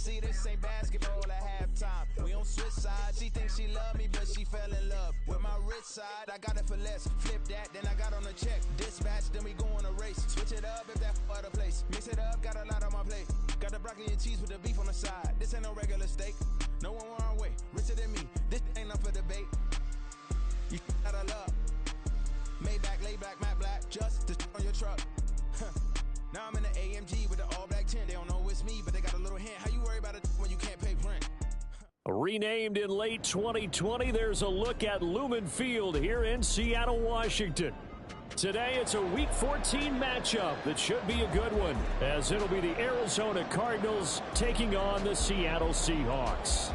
see, this ain't basketball at halftime. We on switch sides. She thinks she love me, but she fell in love with my rich side. I got it for less. Flip that, then I got on a check. Dispatch, then we go on a race. Switch it up if that other place. Mix it up, got a lot on my plate. Got the broccoli and cheese with the beef on the side. This ain't no regular steak. No one wrong way. Richer than me. This ain't up for debate. You out of love. Maybach, lay black, matte black. Just to on your truck. Now I'm in the AMG with the all black tint. They don't know it's me, but they got a little hint. How you worry about it when you can't pay rent? Renamed in late 2020, there's a look at Lumen Field here in Seattle, Washington. Today, it's a Week 14 matchup that should be a good one, as it'll be the Arizona Cardinals taking on the Seattle Seahawks.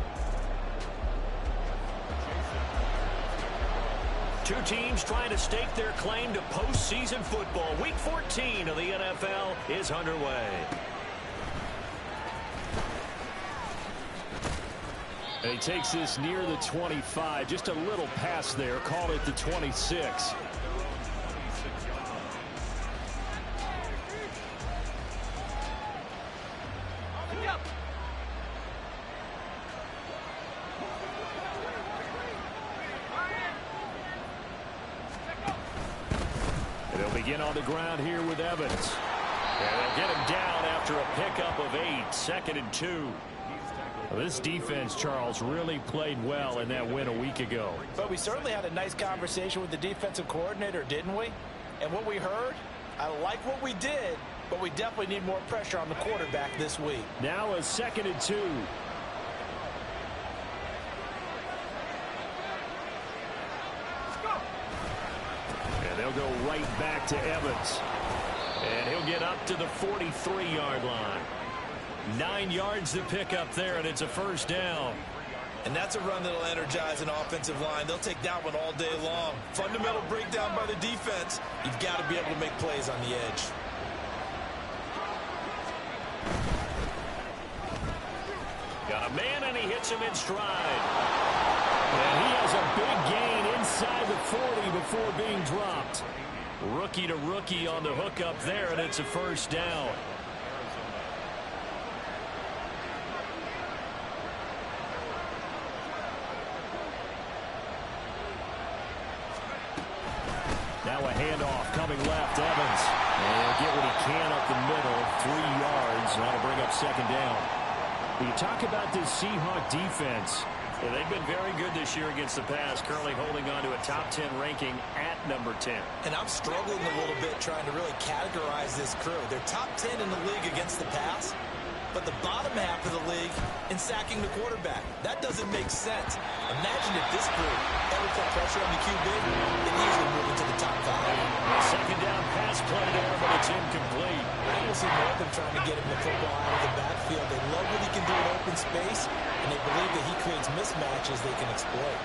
Two teams trying to stake their claim to postseason football. Week 14 of the NFL is underway. And he takes this near the 25, just a little pass there, call it the 26. They'll begin on the ground here with Evans. And they'll get him down after a pickup of 8, 2nd and 2. Well, this defense, Charles, really played well in that win a week ago. But we certainly had a nice conversation with the defensive coordinator, didn't we? And what we heard, I like what we did, but we definitely need more pressure on the quarterback this week. Now a 2nd and 2. And they'll go right back to Evans. And he'll get up to the 43-yard line. 9 yards to pick up there, and it's a first down. And that's a run that'll energize an offensive line. They'll take that one all day long. Fundamental breakdown by the defense. You've got to be able to make plays on the edge. Got a man, and he hits him in stride. And he has a big gain inside the 40 before being dropped. Rookie to rookie on the hook up there, and it's a first down. Now a handoff coming left, Evans. And he'll get what he can up the middle, 3 yards. That'll bring up 2nd down. When you talk about this Seahawk defense, well, they've been very good this year against the pass, currently holding on to a top 10 ranking at number 10. And I'm struggling a little bit trying to really categorize this crew. They're top 10 in the league against the pass, but the bottom half of the league in sacking the quarterback. That doesn't make sense. Imagine if this group ever put pressure on the QB, it easily move into the top 5. 2nd down pass play there, but it's incomplete. I will see more of them trying to get him the football out of the backfield. They love what he can do in open space, and they believe that he creates mismatches they can exploit.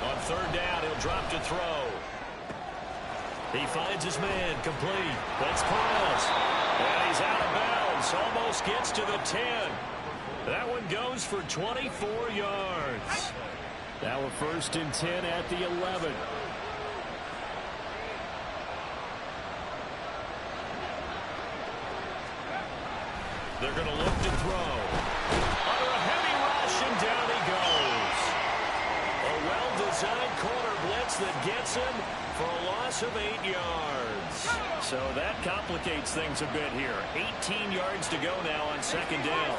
On 3rd down, he'll drop to throw. He finds his man, complete. That's Piles. And he's out of bounds. Almost gets to the 10. That one goes for 24 yards. Now a 1st and 10 at the 11. They're going to look to throw. Under a heavy rush, and down he goes. A well-designed corner blitz that gets him for a loss of 8 yards. So that complicates things a bit here. 18 yards to go now on 2nd down.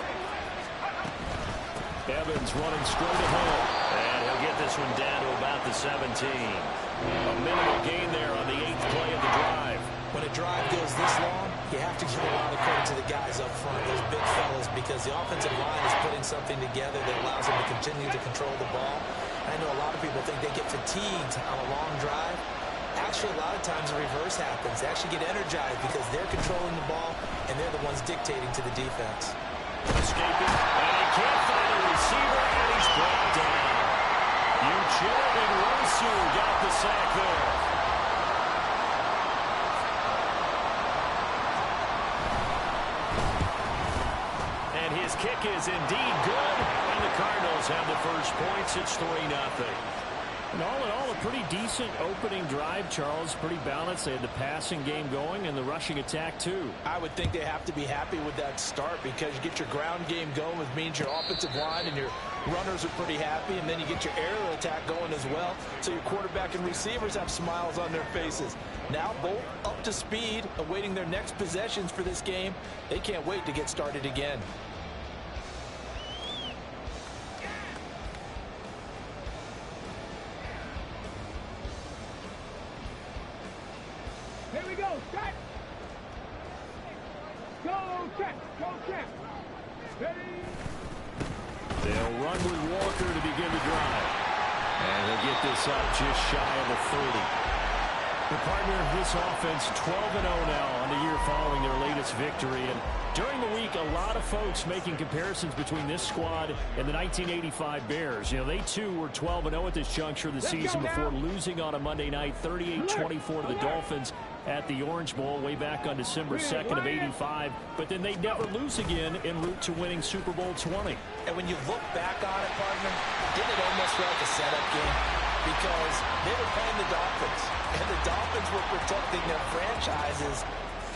Evans running straight ahead. And he'll get this one down to about the 17. A minimal gain there on the 8th play of the drive. When a drive goes this long, you have to give a lot of credit to the guys up front, those big fellas, because the offensive line is putting something together that allows them to continue to control the ball. I know a lot of people think they get fatigued on a long drive. Actually, a lot of times the reverse happens. They actually get energized because they're controlling the ball, and they're the ones dictating to the defense. Escaping, and he can't find a receiver, and he's brought down. Uchenna Nwosu got the sack there. And his kick is indeed good, and the Cardinals have the first points. It's 3-0. And all in all, a pretty decent opening drive, Charles. Pretty balanced. They had the passing game going and the rushing attack, too. I would think they have to be happy with that start because you get your ground game going, which means your offensive line and your runners are pretty happy, and then you get your aerial attack going as well. So your quarterback and receivers have smiles on their faces. Now both up to speed, awaiting their next possessions for this game. They can't wait to get started again. Here we go, set. Go, set. Go, set. Ready. They'll run with Walker to begin the drive. And they'll get this up just shy of the 30. The partner of this offense, 12-0 now on the year following their latest victory. And during the week, a lot of folks making comparisons between this squad and the 1985 Bears. You know, they too were 12-0 at this juncture of the season before losing on a Monday night, 38-24 to the Dolphins at the Orange Bowl way back on December 2nd of '85. But then they never lose again en route to winning Super Bowl 20. And when you look back on it, partner, didn't it almost feel like a setup game? Because they were playing the Dolphins, and the Dolphins were protecting their franchise's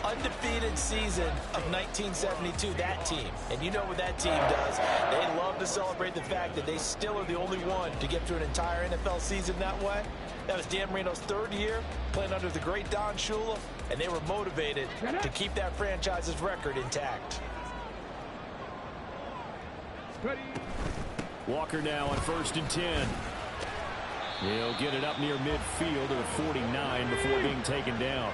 undefeated season of 1972, that team. And you know what that team does. They love to celebrate the fact that they still are the only one to get through an entire NFL season that way. That was Dan Marino's third year playing under the great Don Shula, and they were motivated to keep that franchise's record intact. Walker now on 1st and 10. He'll get it up near midfield to the 49 before being taken down.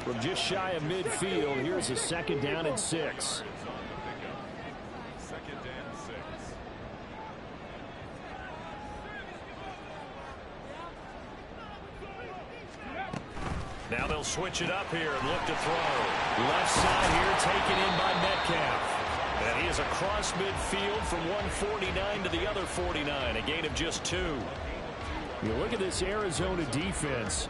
From just shy of midfield, here's a 2nd down and 6. Now they'll switch it up here and look to throw. Left side here taken in by Metcalf. And he is across midfield from 149 to the other 49, a gain of just 2. You look at this Arizona defense.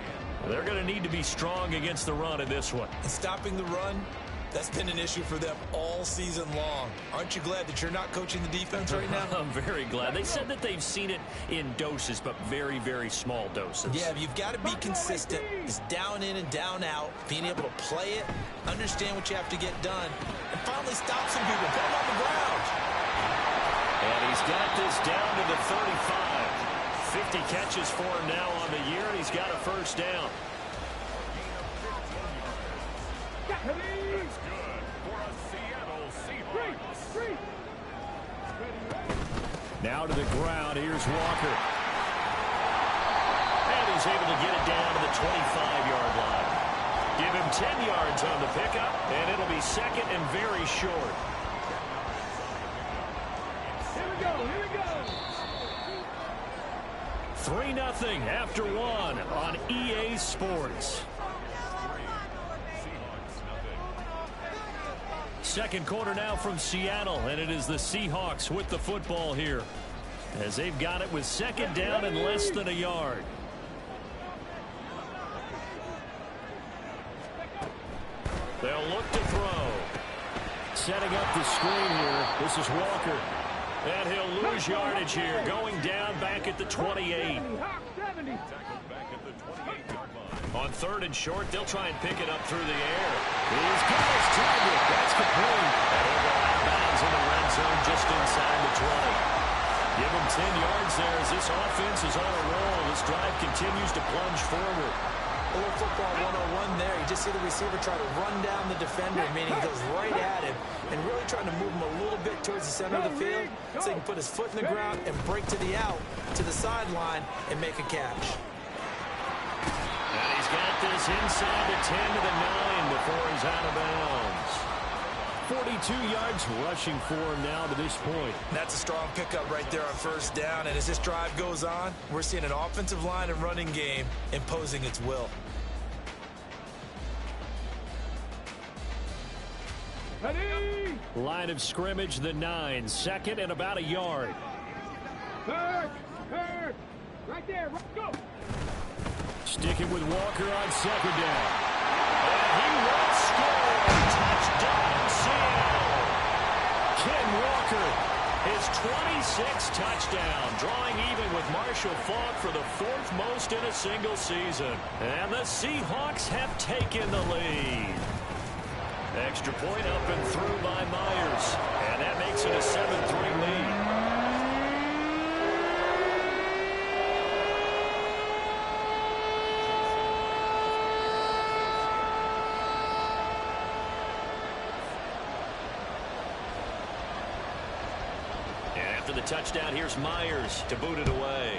They're going to need to be strong against the run in this one. And stopping the run, that's been an issue for them all season long. Aren't you glad that you're not coaching the defense right now? I'm very glad. They said that they've seen it in doses, but very, very small doses. Yeah, you've got to be consistent. It's down in and down out, being able to play it, understand what you have to get done, and finally stop some people, put them on the ground. And he's got this down to the 35. 50 catches for him now on the year, and he's got a 1st down. That's good for a Seattle Seahawks. Now to the ground. Here's Walker. And he's able to get it down to the 25-yard line. Give him 10 yards on the pickup, and it'll be 2nd and very short. Here we go, here we go. 3-0 after 1 on EA Sports. 2nd quarter now from Seattle, and it is the Seahawks with the football here as they've got it with 2nd down and less than a yard. They'll look to throw. Setting up the screen here. This is Walker. And he'll lose yardage here. Going down back at the 28. On 3rd and short, they'll try and pick it up through the air. He's got his target. That's complete. And he'll go out of bounds in the red zone just inside the 20. Give him 10 yards there as this offense is on a roll. This drive continues to plunge forward. A little football 101 there. You just see the receiver try to run down the defender, meaning he goes right at him and really trying to move him a little bit towards the center of the field so he can put his foot in the ground and break to the out, to the sideline, and make a catch. And he's got this inside the 10 to the 9 before he's out of bounds. 42 yards rushing for him now to this point. That's a strong pickup right there on 1st down. And as this drive goes on, we're seeing an offensive line and running game imposing its will. Ready. Line of scrimmage, the 9. 2nd and about a yard. Third. Right there. Go. Sticking with Walker on 2nd down. And he will score. Touchdown, Seattle. Ken Walker His 26th touchdown, drawing even with Marshall Faulk for the 4th most in a single season. And the Seahawks have taken the lead. Extra point up and through by Myers. And that makes it a 7-3 lead. After the touchdown, here's Myers to boot it away.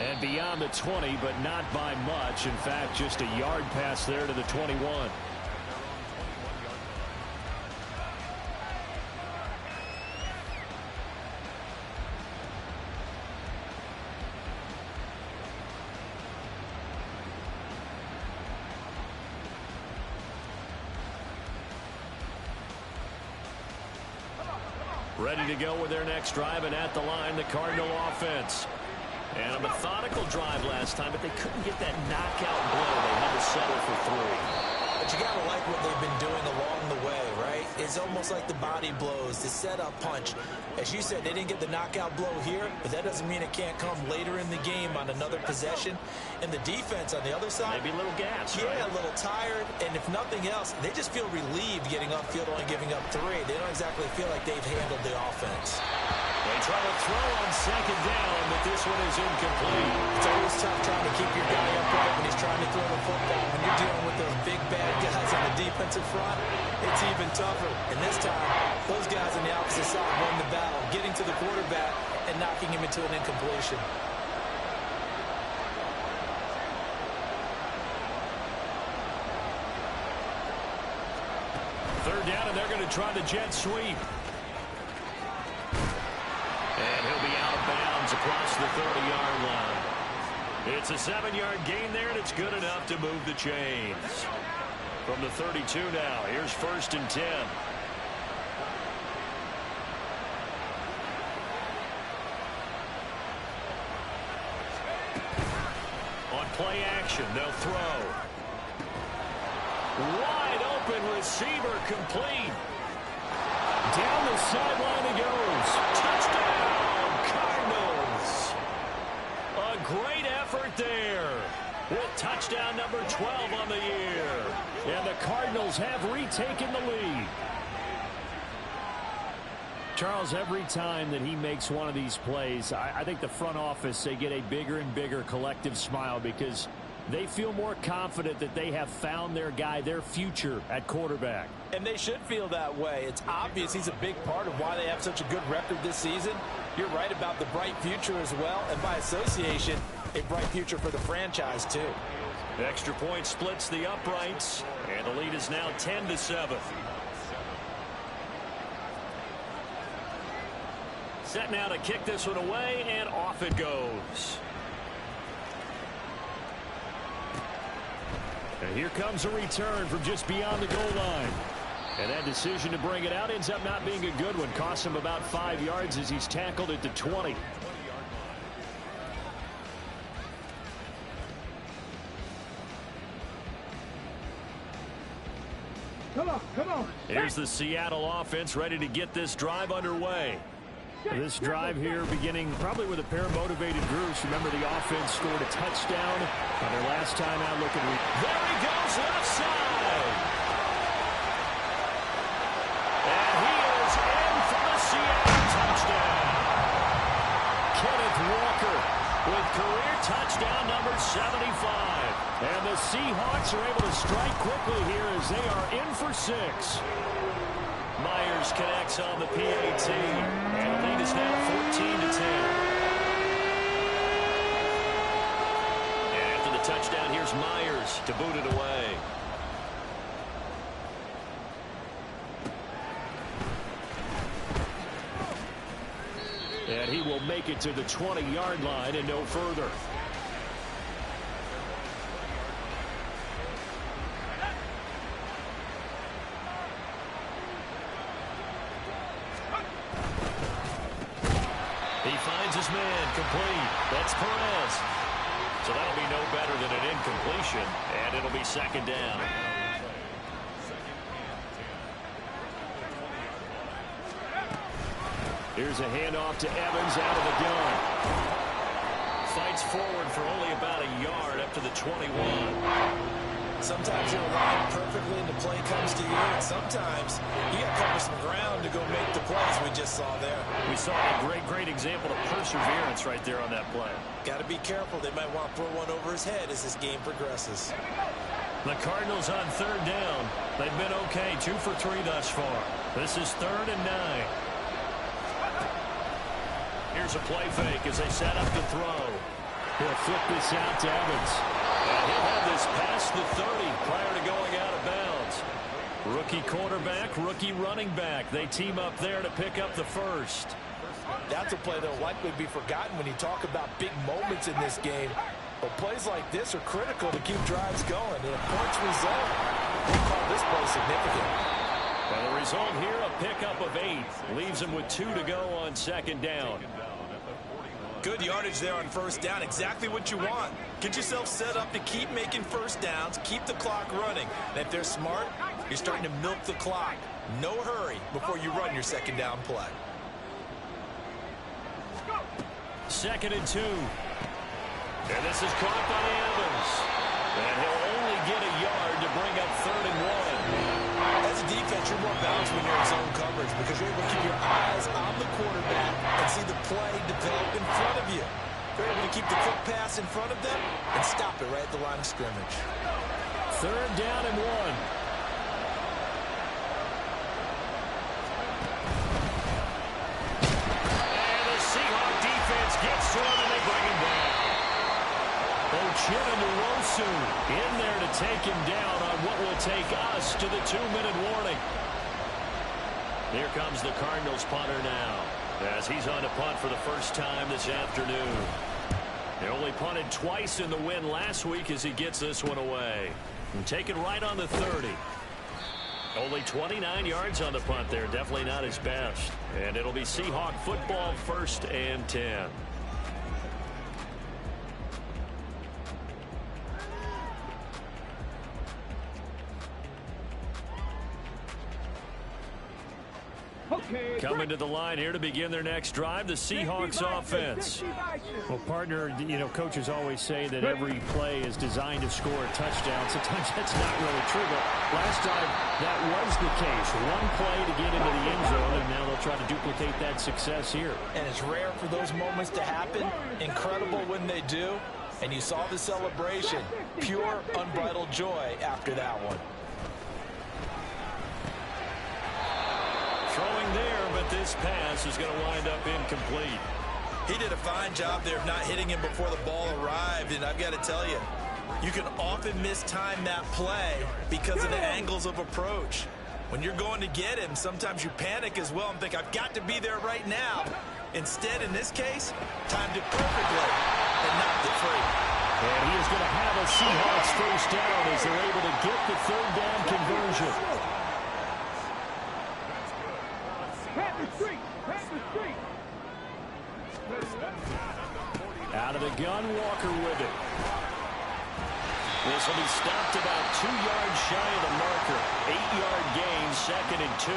And beyond the 20, but not by much. In fact, just a yard pass there to the 21. Ready to go with their next drive, and at the line, the Cardinal offense. And a methodical drive last time, but they couldn't get that knockout blow. They had to settle for 3. But you got to like what they've been doing along the way, right? It's almost like the body blows, the setup punch. As you said, they didn't get the knockout blow here, but that doesn't mean it can't come later in the game on another possession. And the defense on the other side, maybe a little gas, yeah, right? A little tired. And if nothing else, they just feel relieved getting upfield, only giving up 3. They don't exactly feel like they've handled the offense. They try to throw on second down, but this one is incomplete. It's always tough trying to keep your guy upright when he's trying to throw the football. When you're dealing with those big, bad guys on the defensive front, it's even tougher. And this time, those guys on the opposite side won the battle, getting to the quarterback and knocking him into an incompletion. Third down, and they're going to try the jet sweep. And he'll be out of bounds across the 30-yard line. It's a 7-yard gain there, and it's good enough to move the chains. From the 32 now, here's 1st and 10. On play action, they'll throw. Wide open receiver, complete. Down the sideline he goes. Touchdown, Cardinals. A great effort there with touchdown number 12 on the year. And the Cardinals have retaken the lead. Charles, every time that he makes one of these plays, I think the front office, they get a bigger and bigger collective smile because they feel more confident that they have found their guy, their future at quarterback. And they should feel that way. It's obvious he's a big part of why they have such a good record this season. You're right about the bright future as well, and by association, a bright future for the franchise too. The extra point splits the uprights, and the lead is now 10-7. Set now to kick this one away, and off it goes. And here comes a return from just beyond the goal line. And that decision to bring it out ends up not being a good one. Costs him about 5 yards as he's tackled at the 20. Come on, come on. Here's the Seattle offense ready to get this drive underway. This drive here beginning probably with a pair of motivated groups. Remember, the offense scored a touchdown on their last time out looking. There he goes, left side. And he is in for the Seattle touchdown. Kenneth Walker with career touchdown number 75. And the Seahawks are able to strike quickly here as they are in for 6. Myers connects on the PAT, and the lead is now 14-10. And after the touchdown, here's Myers to boot it away. And he will make it to the 20-yard line and no further. He finds his man, complete. That's Perez. So that'll be no better than an incompletion, and it'll be second down. Here's a handoff to Evans out of the gun. Fights forward for only about a yard up to the 21. Sometimes you're aligned perfectly and the play comes to you, and sometimes you got to cover some ground to go make the plays we just saw there. We saw a great example of perseverance right there on that play. Got to be careful. They might want to throw one over his head as this game progresses. The Cardinals on third down. They've been okay, 2 for 3 thus far. This is 3rd and 9. Here's a play fake as they set up to throw. He'll flip this out to Evans. And he'll have this past the 30 prior to going out of bounds. Rookie quarterback, rookie running back. They team up there to pick up the first. That's a play that will likely be forgotten when you talk about big moments in this game. But plays like this are critical to keep drives going. And a points result, we call this play significant. And the result here, a pickup of 8. Leaves them with 2 to go on second down. Good yardage there on first down. Exactly what you want. Get yourself set up to keep making first downs, keep the clock running. And if they're smart, you're starting to milk the clock. No hurry before you run your second down play. 2nd and 2. And this is caught by Evans. And he'll only get a yard to bring up 3rd and 1. As a defense, you're more balanced when you're in zone coverage because you're able to keep your eyes on the quarterback and see the play develop in front of you. You're able to keep the quick pass in front of them and stop it right at the line of scrimmage. 3rd down and 1. And the Seahawk defense gets to him and they bring him down. Uchenna-Nwosu in there to take him down on what will take us to the 2-minute warning. Here comes the Cardinals punter now as he's on to punt for the first time this afternoon. He only punted twice in the win last week as he gets this one away. And take it right on the 30. Only 29 yards on the punt there. Definitely not his best. And it'll be Seahawk football, 1st and 10. Coming to the line here to begin their next drive, the Seahawks offense. Well, partner, you know, coaches always say that every play is designed to score a touchdown. Sometimes that's not really true, but last time that was the case. One play to get into the end zone, and now they'll try to duplicate that success here. And it's rare for those moments to happen. Incredible when they do. And you saw the celebration. Pure, unbridled joy after that one. Throwing there, but this pass is going to wind up incomplete. He did a fine job there of not hitting him before the ball arrived, and I've got to tell you, you can often mistime that play because of the angles of approach. When you're going to get him, sometimes you panic as well and think, I've got to be there right now. Instead, in this case, timed it perfectly and knocked it free. And he is going to have a Seahawks first down as they're able to get the 3rd down conversion. Out of the gun, Walker with it. This will be stopped about 2 yards shy of the marker. 8-yard gain, 2nd and 2.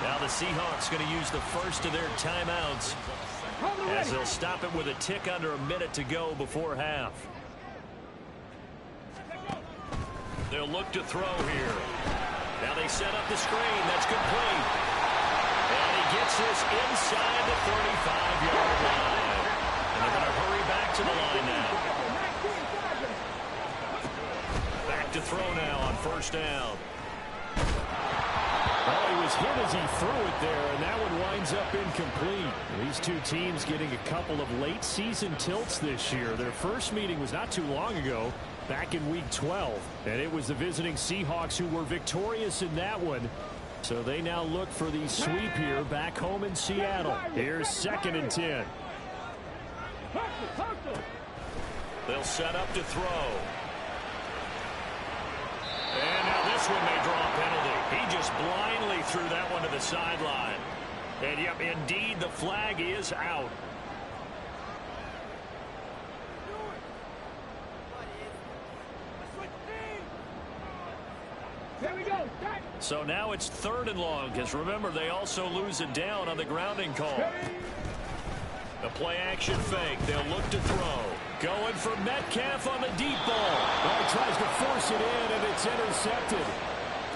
Now the Seahawks going to use the first of their timeouts as they'll stop it with a tick under a minute to go before half. They'll look to throw here. Now they set up the screen. That's complete. And he gets this inside the 35-yard line. And they're going to hurry back to the line now. Back to throw now on first down. Well, he was hit as he threw it there, and that one winds up incomplete. These two teams getting a couple of late season tilts this year. Their first meeting was not too long ago, back in Week 12. And it was the visiting Seahawks who were victorious in that one. So they now look for the sweep here back home in Seattle. Here's 2nd and 10. They'll set up to throw. And now this one may draw a penalty. He just blindly threw that one to the sideline. And yep, indeed, the flag is out. Here we go. So now it's 3rd and long, because remember, they also lose it down on the grounding call. The play-action fake. They'll look to throw. Going for Metcalf on the deep ball. Well, he tries to force it in, and it's intercepted.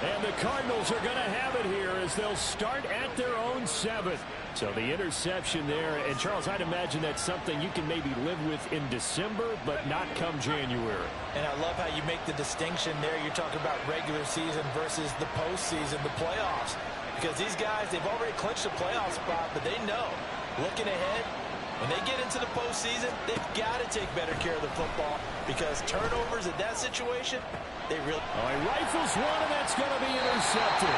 And the Cardinals are going to have it here as they'll start at their own 7. So the interception there. And, Charles, I'd imagine that's something you can maybe live with in December, but not come January. And I love how you make the distinction there. You're talking about regular season versus the postseason, the playoffs. Because these guys, they've already clinched a playoff spot, but they know, looking ahead, when they get into the postseason, they've got to take better care of the football because turnovers in that situation, they really... Oh, he rifles one, and that's going to be intercepted.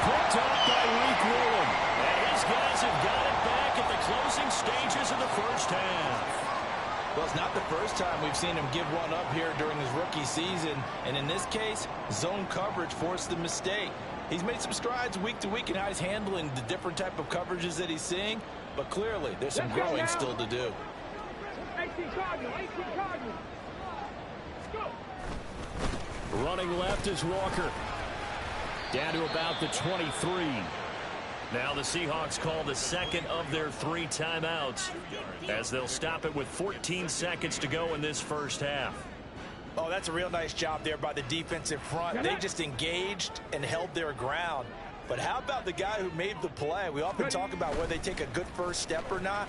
Picked up by Reek Woolen. And his guys have got it back at the closing stages of the first half. Well, it's not the first time we've seen him give one up here during his rookie season. And in this case, zone coverage forced the mistake. He's made some strides week to week in how he's handling the different type of coverages that he's seeing. But clearly, there's some growing still to do. 18 Cardinal. Let's go. Running left is Walker. Down to about the 23. Now the Seahawks call the second of their 3 timeouts as they'll stop it with 14 seconds to go in this first half. Oh, that's a real nice job there by the defensive front. They just engaged and held their ground. But how about the guy who made the play? We often talk about whether they take a good first step or not.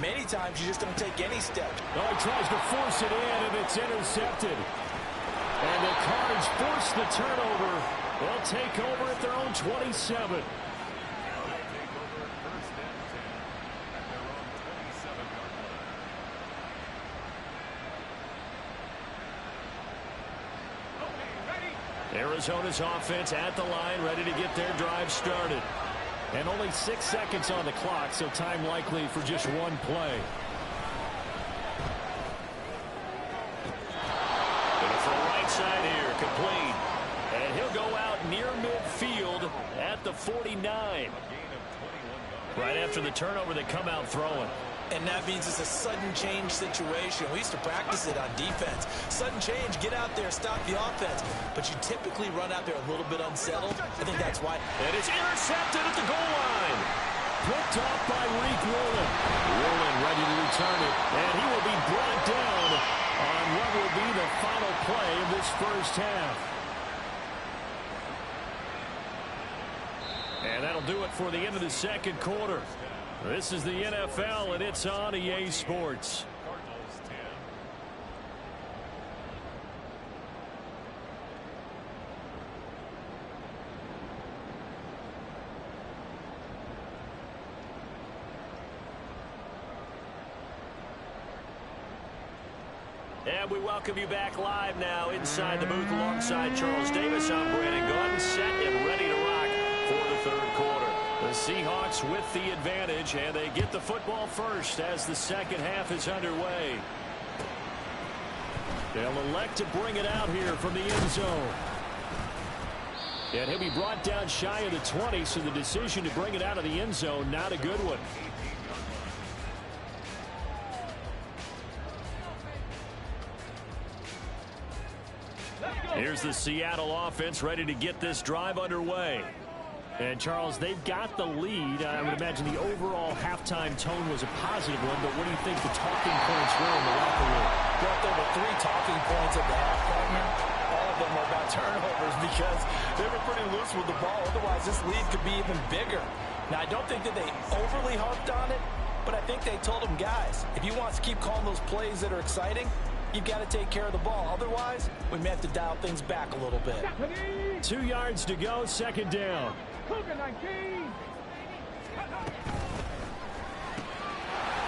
Many times you just don't take any steps. Oh, he tries to force it in, and it's intercepted. And the Cards force the turnover. They'll take over at their own 27. Arizona's offense at the line, ready to get their drive started. And only 6 seconds on the clock, so time likely for just one play. Looking for a right side here, complete. And he'll go out near midfield at the 49. Right after the turnover, they come out throwing. And that means it's a sudden change situation. We used to practice it on defense. Sudden change, get out there, stop the offense. But you typically run out there a little bit unsettled. I think that's why. And it's intercepted at the goal line. Picked off by Reek Woolen. Woolen ready to return it. And he will be brought down on what will be the final play of this first half. And that'll do it for the end of the second quarter. This is the NFL, and it's on EA Sports. And we welcome you back live now inside the booth alongside Charles Davis. I'm Brandon Gaudin, set and ready to rock for the third quarter. The Seahawks with the advantage, and they get the football first as the second half is underway. They'll elect to bring it out here from the end zone. And he'll be brought down shy of the 20, so the decision to bring it out of the end zone, not a good one. Here's the Seattle offense ready to get this drive underway. And, Charles, they've got the lead. I would imagine the overall halftime tone was a positive one, but what do you think the talking points were in the locker room? Well, there were 3 talking points at the half, partner. All of them were about turnovers because they were pretty loose with the ball. Otherwise, this lead could be even bigger. Now, I don't think that they overly harped on it, but I think they told them, guys, if you want to keep calling those plays that are exciting, you've got to take care of the ball. Otherwise, we may have to dial things back a little bit. 2 yards to go, second down. Cougar 19.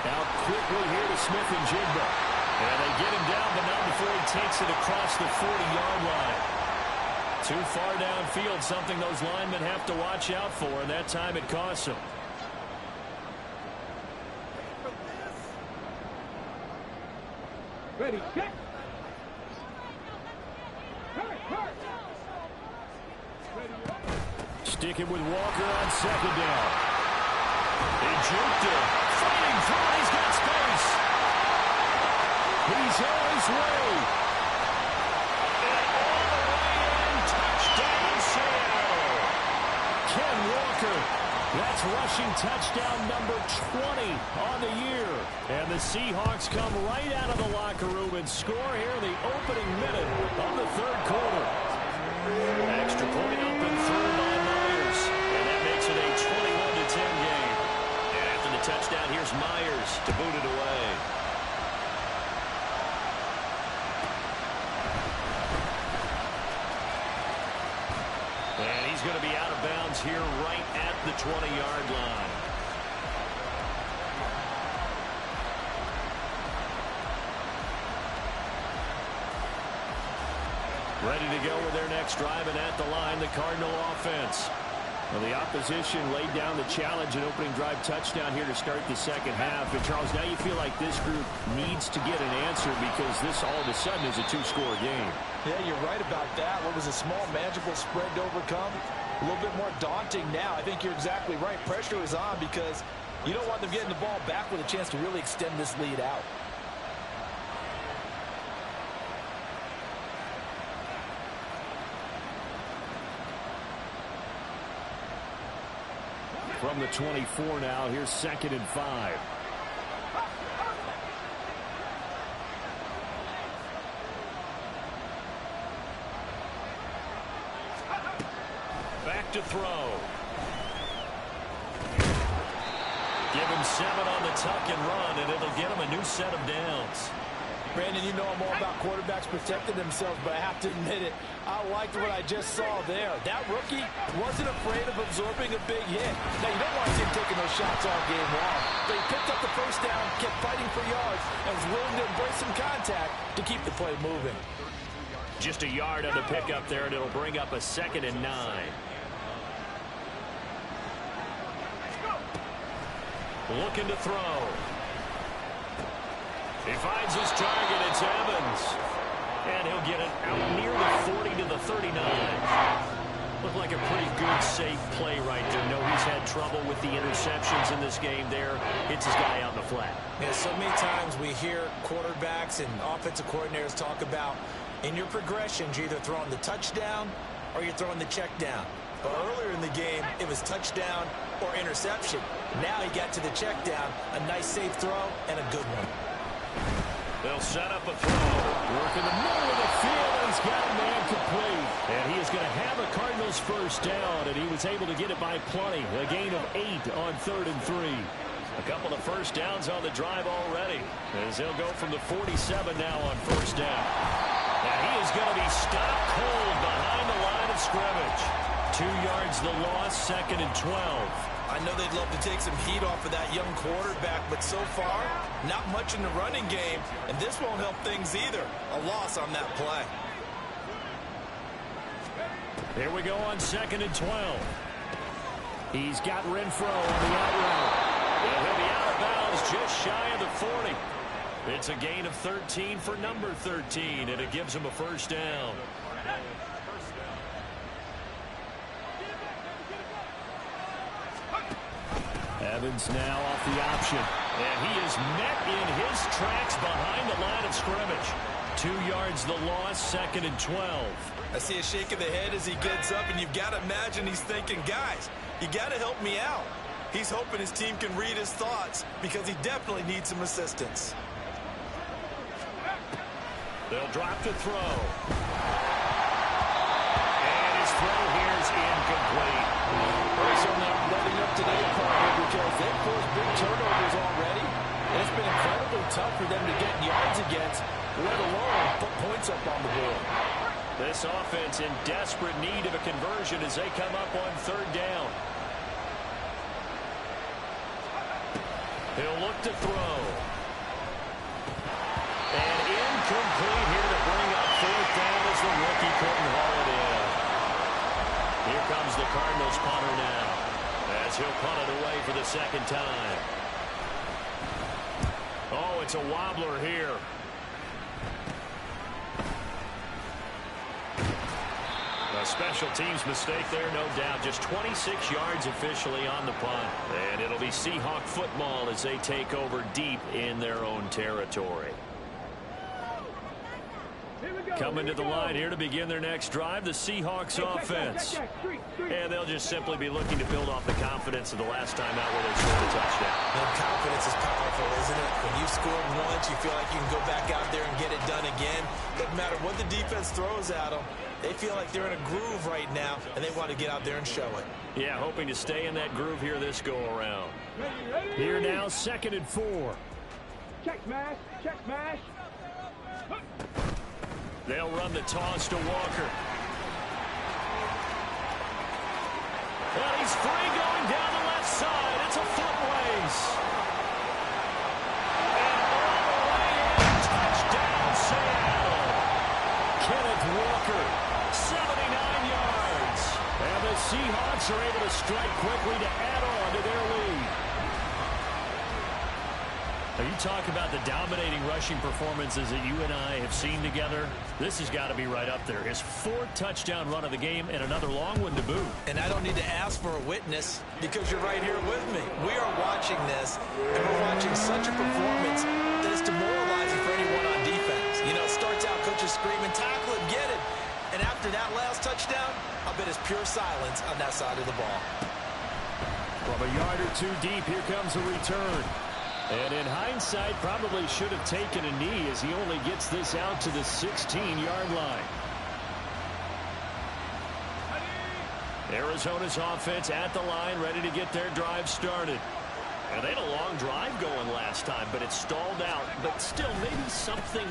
Out quickly here to Smith and Jigba. And they get him down, but not before he takes it across the 40-yard line. Too far downfield, something those linemen have to watch out for, and that time it costs them. Ready, set. Sticking with Walker on second down. He juked it. Fighting through it. He's got space. He's on his way. And all the way in. Touchdown, rushing touchdown number 20 on the year. And the Seahawks come right out of the locker room and score here in the opening minute of the third quarter. Extra point up and through by Myers. And that makes it a 21-10 game. And after the touchdown, here's Myers to boot it away. And he's going to be out of bounds here right at the 20-yard line. Ready to go with their next drive, and at the line, the Cardinal offense. Well, the opposition laid down the challenge, an opening drive touchdown here to start the second half. And, Charles, now you feel like this group needs to get an answer because this all of a sudden is a two-score game. Yeah, you're right about that. What was a small, manageable spread to overcome, a little bit more daunting now. I think you're exactly right. Pressure is on because you don't want them getting the ball back with a chance to really extend this lead out. From the 24 now, here's 2nd and 5. Back to throw. Give him 7 on the tuck and run, and it'll get him a new set of downs. Brandon, you know I'm all about quarterbacks protecting themselves, but I have to admit it, I liked what I just saw there. That rookie wasn't afraid of absorbing a big hit. Now, you don't want to see him taking those shots all game long, but he picked up the first down, kept fighting for yards, and was willing to embrace some contact to keep the play moving. Just a yard on the pickup there, and it'll bring up a 2nd and 9. Looking to throw. He finds his target. It's Evans. And he'll get it out near the 40 to the 39. Looked like a pretty good, safe play right there. No, he's had trouble with the interceptions in this game there. Hits his guy on the flat. Yeah, so many times we hear quarterbacks and offensive coordinators talk about in your progressions, you're either throwing the touchdown or you're throwing the check down. But earlier in the game, it was touchdown or interception. Now he got to the check down, a nice safe throw, and a good one. They'll set up a throw. Work in the middle of the field, and he's got a man complete. And he is going to have a Cardinals first down, and he was able to get it by plenty. A gain of 8 on 3rd and 3. A couple of first downs on the drive already, as he'll go from the 47 now on first down. And he is going to be stopped cold behind the line of scrimmage. 2 yards the loss, 2nd and 12. I know they'd love to take some heat off of that young quarterback, but so far, not much in the running game, and this won't help things either. A loss on that play. Here we go on 2nd and 12. He's got Renfro on the out route. And he'll be out of bounds just shy of the 40. It's a gain of 13 for number 13, and it gives him a first down. Evans now off the option. And he is met in his tracks behind the line of scrimmage. 2 yards the loss, 2nd and 12. I see a shake of the head as he gets up, and you've got to imagine he's thinking, guys, you got to help me out. He's hoping his team can read his thoughts because he definitely needs some assistance. They'll drop to throw. And his throw here is incomplete. So not letting up today, partner, because they've caused big turnovers already. And it's been incredibly tough for them to get yards against, let alone put points up on the board. This offense in desperate need of a conversion as they come up on 3rd down. He'll look to throw. And incomplete here to bring up 4th down as the rookie couldn't haul it in. Here comes the Cardinals punter now, as he'll punt it away for the 2nd time. Oh, it's a wobbler here. A special teams mistake there, no doubt. Just 26 yards officially on the punt. And it'll be Seahawk football as they take over deep in their own territory. Coming to the line here to begin their next drive, the Seahawks offense. And they'll just simply be looking to build off the confidence of the last time out where they scored a touchdown. And confidence is powerful, isn't it? When you've scored once, you feel like you can go back out there and get it done again. Doesn't matter what the defense throws at them. They feel like they're in a groove right now, and they want to get out there and show it. Yeah, hoping to stay in that groove here this go-around. Here now, 2nd and 4. Check smash, check smash. They'll run the toss to Walker. And he's free going down the left side. It's a foot race. And all the way in, touchdown Seattle. Kenneth Walker, 79 yards. And the Seahawks are able to strike quickly to add on to their lead. Now, you talk about the dominating rushing performances that you and I have seen together. This has got to be right up there. His 4th touchdown run of the game and another long one to boot. And I don't need to ask for a witness because you're right here with me. We are watching this, and we're watching such a performance that is demoralizing for anyone on defense. You know, it starts out coaches screaming, tackle it, get it. And after that last touchdown, I bet it's pure silence on that side of the ball. From a yard or two deep, here comes a return. And in hindsight, probably should have taken a knee as he only gets this out to the 16-yard line. Arizona's offense at the line, ready to get their drive started. And they had a long drive going last time, but it stalled out. But still, maybe something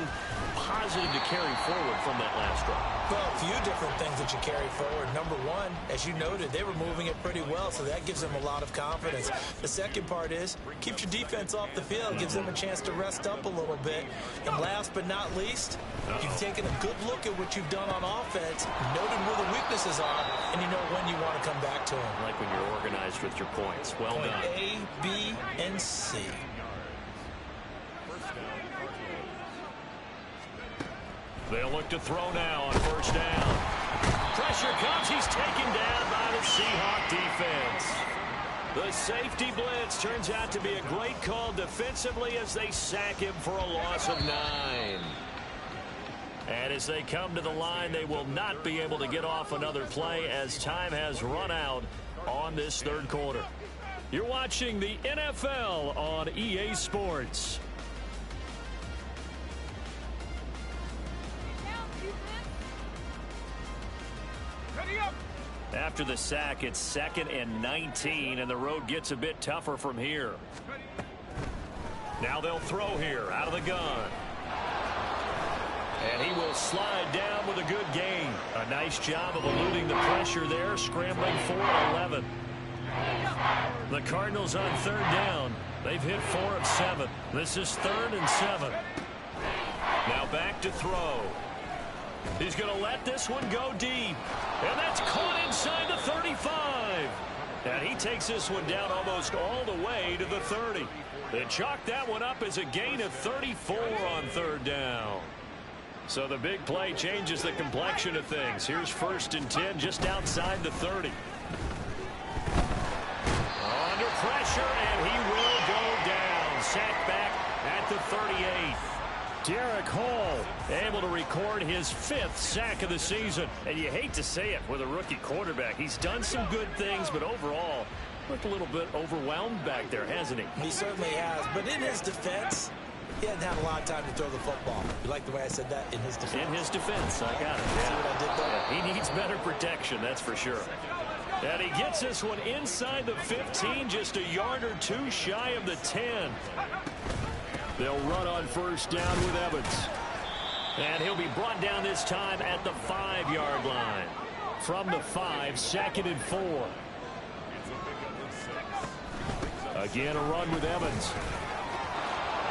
positive to carry forward from that last drive. Well, a few different things that you carry forward. Number one, as you noted, they were moving it pretty well, so that gives them a lot of confidence. The second part is, keeps your defense off the field, gives them a chance to rest up a little bit. And last but not least, you've taken a good look at what you've done on offense, noted where the weaknesses are, and you know when you want to come back to them. Like when you're organized with your points. Well Point done. A, B, and C. They'll look to throw now on 1st down. Pressure comes. He's taken down by the Seahawk defense. The safety blitz turns out to be a great call defensively as they sack him for a loss of 9. And as they come to the line, they will not be able to get off another play as time has run out on this 3rd quarter. You're watching the NFL on EA Sports. After the sack, it's 2nd and 19, and the road gets a bit tougher from here. Now they'll throw here out of the gun. And he will slide down with a good gain. A nice job of eluding the pressure there, scrambling for 11. The Cardinals on 3rd down. They've hit 4 of 7. This is 3rd and 7. Now back to throw. He's going to let this one go deep. And that's caught inside the 35. And he takes this one down almost all the way to the 30. They chalk that one up as a gain of 34 on 3rd down. So the big play changes the complexion of things. Here's 1st and 10 just outside the 30. Under pressure, and he will go down. Sacked back at the 38. Derek Hall able to record his 5th sack of the season. And you hate to say it with a rookie quarterback. He's done some good things, but overall looked a little bit overwhelmed back there, hasn't he? He certainly has. But in his defense, he hadn't had a lot of time to throw the football. You like the way I said that? In his defense. In his defense, I got it. See what I did there? Yeah, he needs better protection, that's for sure. And he gets this one inside the 15, just a yard or two shy of the 10. They'll run on 1st down with Evans. And he'll be brought down this time at the 5-yard line. From the 5, 2nd and 4. Again, a run with Evans.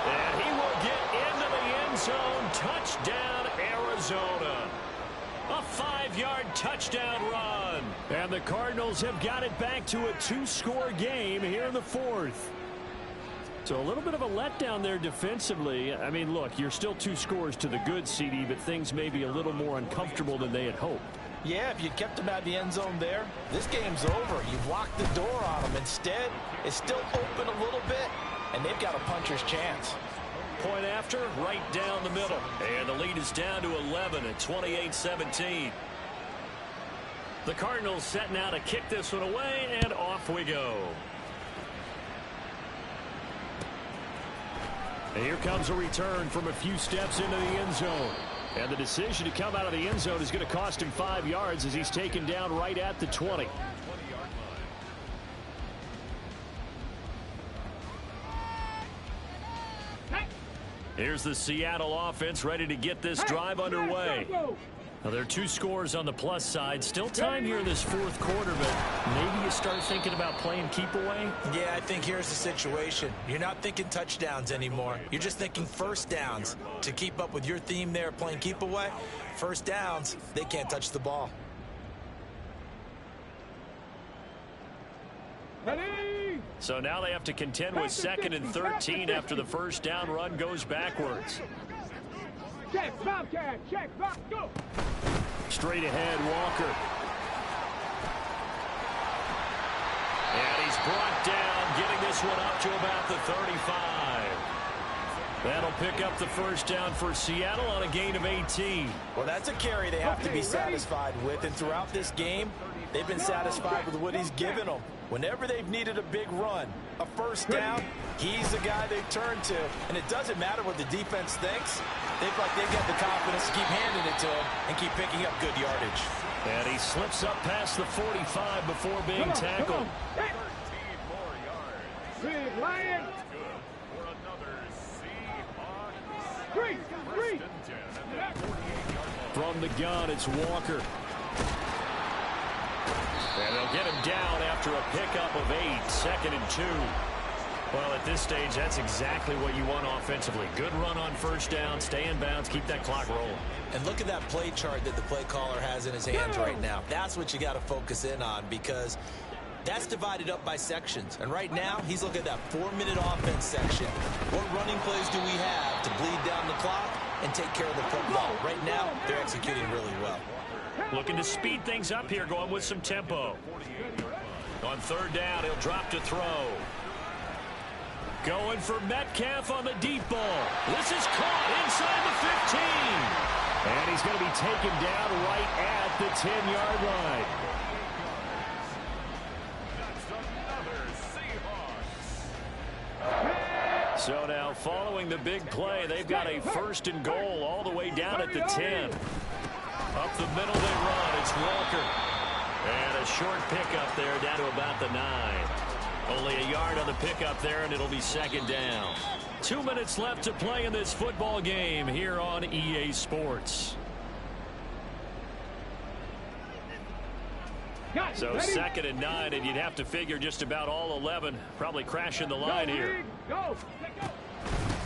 And he will get into the end zone. Touchdown, Arizona. A 5-yard touchdown run. And the Cardinals have got it back to a 2-score game here in the 4th. So a little bit of a letdown there defensively. I mean, look, you're still 2 scores to the good, CD, but things may be a little more uncomfortable than they had hoped. Yeah, if you kept them at the end zone there, this game's over. You've locked the door on them. Instead, it's still open a little bit, and they've got a puncher's chance. point after, right down the middle. And the lead is down to 11 at 28-17. The Cardinals set now to kick this one away, and off we go. And here comes a return from a few steps into the end zone. And the decision to come out of the end zone is going to cost him 5 yards as he's taken down right at the 20. Here's the Seattle offense ready to get this drive underway. Now, there are 2 scores on the plus side. Still time here in this fourth quarter, but maybe you start thinking about playing keep away? Yeah, I think here's the situation. You're not thinking touchdowns anymore. You're just thinking first downs. To keep up with your theme there, playing keep away, first downs, they can't touch the ball. So now they have to contend with 2nd and 13 after the first down run goes backwards. Check, Bobcat, check, Bob, go! Straight ahead, Walker. And he's brought down, getting this one up to about the 35. That'll pick up the first down for Seattle on a gain of 18. Well, that's a carry they have to be satisfied with, and throughout this game, they've been satisfied with what he's given them. Whenever they've needed a big run, a first down, he's the guy they turn to. And it doesn't matter what the defense thinks. They've got the confidence to keep handing it to him and keep picking up good yardage. And he slips up past the 45 before being tackled. Big Lion! Three! From the gun, it's Walker. And they'll get him down after a pickup of 8, 2nd and 2. Well, at this stage, that's exactly what you want offensively. Good run on first down, stay in bounds, keep that clock rolling. And look at that play chart that the play caller has in his hands right now. That's what you got to focus in on, because that's divided up by sections. And right now, he's looking at that 4-minute offense section. What running plays do we have to bleed down the clock and take care of the football? Right now, they're executing really well. Looking to speed things up here, going with some tempo. On 3rd down, he'll drop to throw. Going for Metcalf on the deep ball. This is caught inside the 15. And he's going to be taken down right at the 10-yard line. So now, following the big play, they've got a 1st and goal all the way down at the 10. Up the middle they run. It's Walker. And a short pickup there down to about the 9. Only a yard on the pickup there, and it'll be 2nd down. 2 minutes left to play in this football game here on EA Sports. So 2nd and 9, and you'd have to figure just about all 11 probably crashing the line here. Go!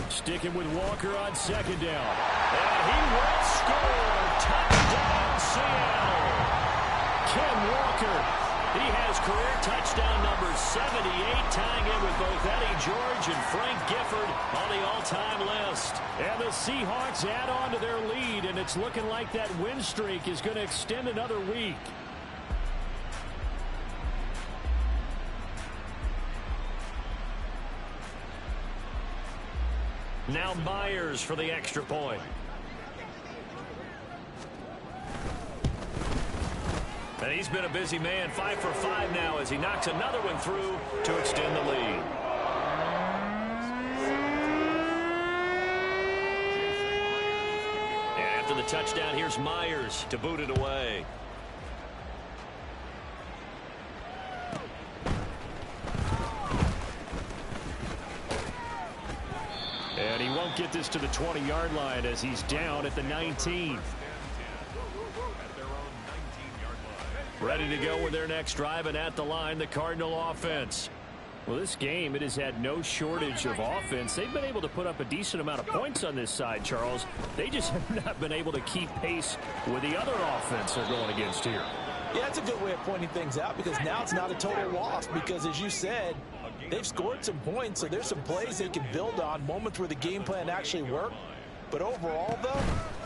Sticking with Walker on 2nd down. And he will score. Touchdown, Seattle. Ken Walker. He has career touchdown number 78, tying in with both Eddie George and Frank Gifford on the all-time list. And the Seahawks add on to their lead, and it's looking like that win streak is going to extend another week. Now Myers for the extra point. And he's been a busy man, 5 for 5 now as he knocks another one through to extend the lead. And after the touchdown, here's Myers to boot it away. And he won't get this to the 20-yard line as he's down at the 19. Ready to go with their next drive, and at the line, the Cardinal offense. Well, this game, it has had no shortage of offense. They've been able to put up a decent amount of points on this side, Charles. They just have not been able to keep pace with the other offense they're going against here. Yeah, that's a good way of pointing things out, because now it's not a total loss, because as you said, they've scored some points, so there's some plays they can build on, moments where the game plan actually worked. But overall, though,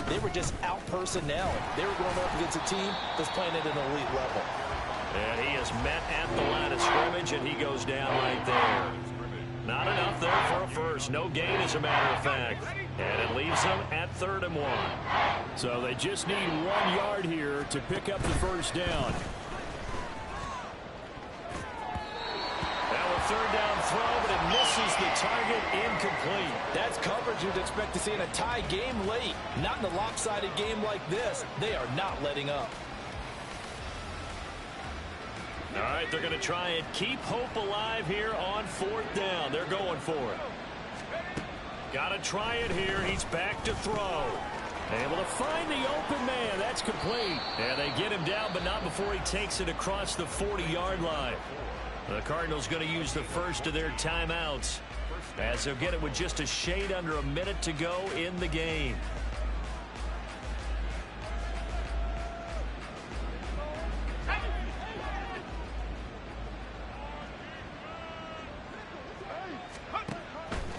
they were just out-personnel. They were going up against a team that's playing at an elite level. And he is met at the line of scrimmage, and he goes down right there. Not enough there for a first. No gain, as a matter of fact. And it leaves them at 3rd and 1. So they just need 1 yard here to pick up the first down. Now a 3rd down throw, but it misses the target, incomplete. That's coverage you'd expect to see in a tie game late. Not in a lopsided game like this. They are not letting up. All right, they're going to try and keep hope alive here on 4th down. They're going for it. Got to try it here. He's back to throw. Able to find the open man. That's complete. And they get him down, but not before he takes it across the 40-yard line. The Cardinals going to use the first of their timeouts, as they'll get it with just a shade under a minute to go in the game.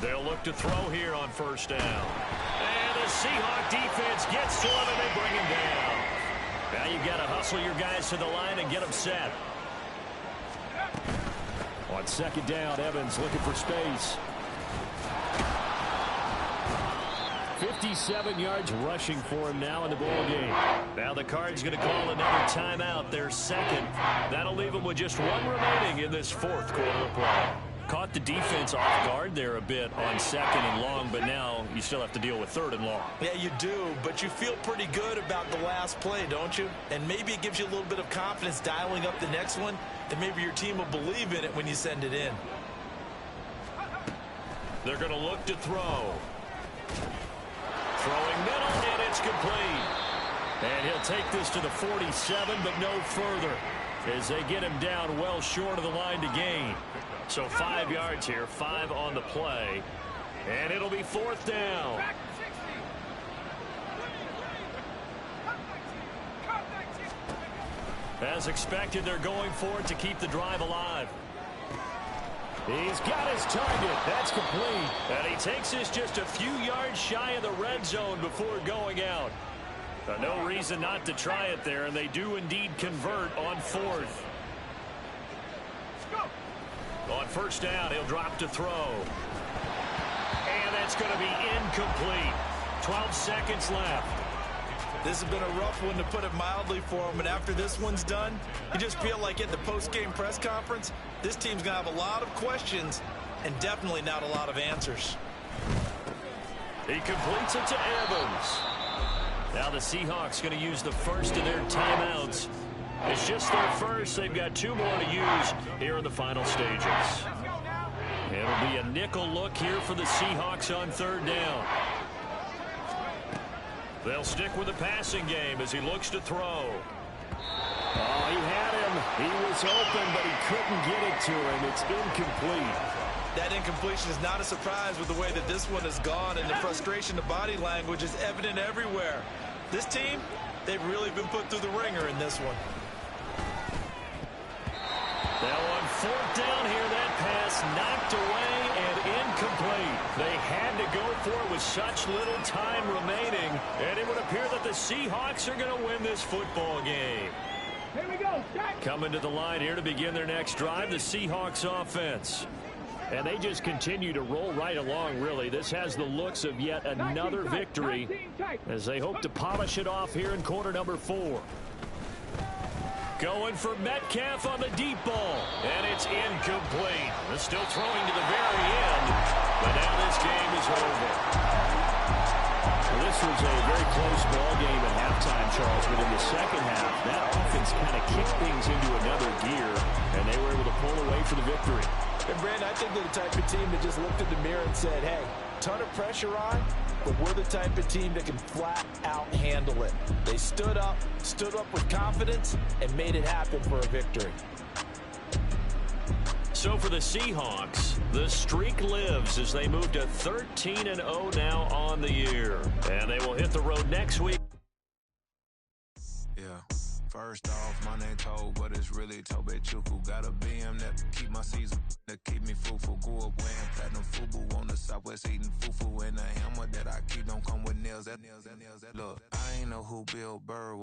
They'll look to throw here on 1st down. And the Seahawk defense gets to him, and they bring him down. Now you've got to hustle your guys to the line and get them set. On 2nd down, Evans looking for space. 57 yards rushing for him now in the ball game. Now the Cards going to call another timeout, their 2nd. That'll leave them with just 1 remaining in this 4th quarter of play. Caught the defense off guard there a bit on 2nd and long, but now you still have to deal with 3rd and long. Yeah, you do, but you feel pretty good about the last play, don't you? And maybe it gives you a little bit of confidence dialing up the next one, and maybe your team will believe in it when you send it in. They're going to look to throw. Throwing middle, and it's complete. And he'll take this to the 47, but no further, as they get him down well short of the line to gain. So 5 yards here, 5 on the play. And it'll be 4th down. As expected, they're going for it to keep the drive alive. He's got his target. That's complete. And he takes this just a few yards shy of the red zone before going out. No reason not to try it there, and they do indeed convert on 4th. On 1st down, he'll drop to throw. And that's going to be incomplete. 12 seconds left. This has been a rough one, to put it mildly, for him. And after this one's done, you just feel like at the post-game press conference, this team's going to have a lot of questions and definitely not a lot of answers. He completes it to Evans. Now the Seahawks going to use the first of their timeouts. It's just their first. They've got 2 more to use here in the final stages. It'll be a nickel look here for the Seahawks on 3rd down. They'll stick with the passing game as he looks to throw. Oh, he had him. He was open, but he couldn't get it to him. It's incomplete. That incompletion is not a surprise with the way that this one has gone, and the frustration of body language is evident everywhere. This team, they've really been put through the ringer in this one. Now on 4th down here, that pass knocked away and incomplete. They had to go for it with such little time remaining, and it would appear that the Seahawks are going to win this football game. Here we go, Jack. Coming to the line here to begin their next drive, the Seahawks offense. And they just continue to roll right along, really. This has the looks of yet another victory as they hope to polish it off here in quarter number 4. Going for Metcalf on the deep ball, and it's incomplete. They're still throwing to the very end, but now this game is over. Well, this was a very close ball game at halftime, Charles, but in the second half, that offense kind of kicked things into another gear, and they were able to pull away for the victory. And Brandon, I think they're the type of team that just looked in the mirror and said, hey, ton of pressure on, but we're the type of team that can flat out handle it. They stood up with confidence, and made it happen for a victory. So for the Seahawks, the streak lives as they move to 13-0 now on the year. And they will hit the road next week. Yeah. First off, my name Toad, but it's really Tobe Chuku. Got a BM that keep my season, that keep me fruitful. Grew up wearing platinum FUBU on the Southwest, eating fufu. And a hammer that I keep don't come with nails. Look, I ain't know who Bill Burr was.